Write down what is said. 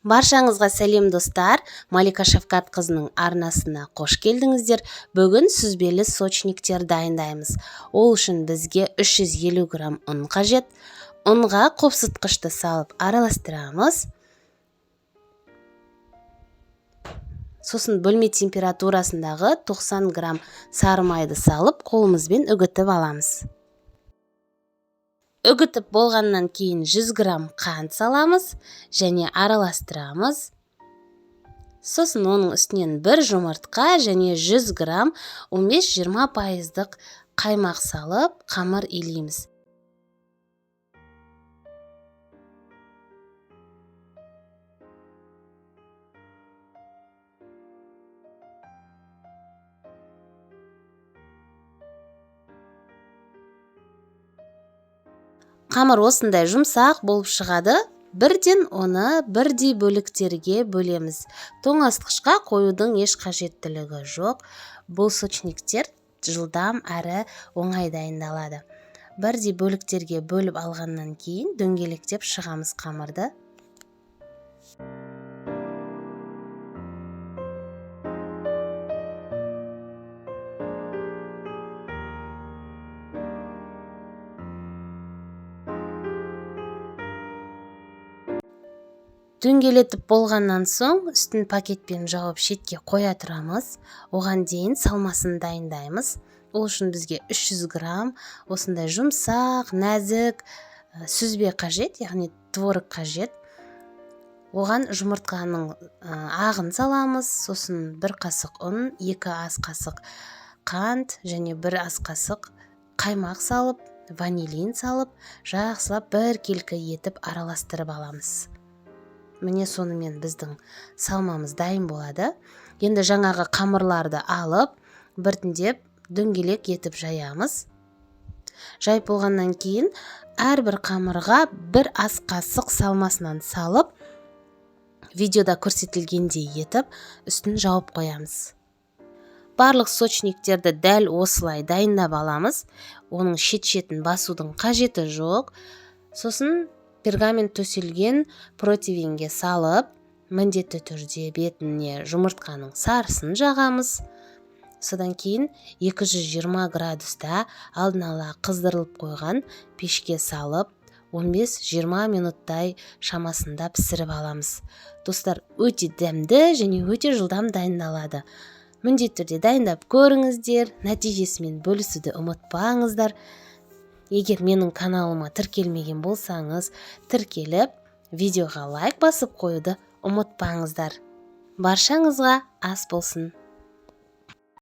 Баршаңызға сәлем достар, Малика Шавкат қызының арнасына қош келдіңіздер. Бүгін сүзбелі сочниктер дайындаймыз. Ол үшін бізге 350 грамм ұн қажет. Ұнға қопсытқышты салып араластырамыз. Сосын бөлме температурасындағы 90 грамм сары майды салып қолымызбен үгітіп аламыз. Үгітіп болғаннан кейін 100 грамм қант саламыз және араластырамыз. Сосын оның үстінен бір жұмыртқа және 100 грамм 15-20% қаймақ салып қамыр илейміз. Қамыр осындай жұмсақ болып шығады. Бірден оны бірдей бөліктерге бөлеміз. Тоңазытқышқа қоюдың еш қажеттілігі жоқ. Бұл сочниктер жылдам әрі оңай дайындалады. Бірдей бөліктерге бөліп алғаннан кейін дөңгелектеп шығамыз қамырды. Дөңгелетіп болғаннан соң үстін пакетпен жауып шетке қоя тұрамыз. Оған дейін салмасын дайындаймыз. Ол үшін бізге 300 грамм осындай жұмсақ, нәзік сүзбе қажет, яғни творог қажет. Оған жұмыртқаның ағын саламыз. Сосын 1 қасық ұн, 2 ас қасық қант және 1 ас қасық қаймақ салып, ванилин салып, жақсылап бір келкі етіп араластырып аламыз. Міне сонымен біздің салмамыз дайын болады. Енді жаңағы қамырларды алып, біртіндеп дөңгелек етіп жаямыз. Жайып болғаннан кейін әрбір қамырға 1 ас қасық салмасынан салып, видеода көрсетілгендей етіп, үстін жауып қоямыз. Барлық сочниктерді дәл осылай дайындап аламыз. Оның шет-шетін басудың қажеті жоқ. Сосын пергамент төселген противеньге салып, міндетті түрде бетіне жұмыртқаның сарысын жағамыз. Содан кейін 220 градуста алдын ала қыздырылып қойған пешке салып, 15-20 минуттай шамасында пісіріп аламыз. Достар, өте дәмді және өте жылдам дайындалады. Міндетті түрде дайындап көріңіздер, нәтижесімен бөлісуді ұмытпаңыздар. Егер менің каналыма тіркелмеген болсаңыз, тіркеліп, видеоға лайк басып қоюды ұмытпаңыздар. Баршаңызға ас болсын.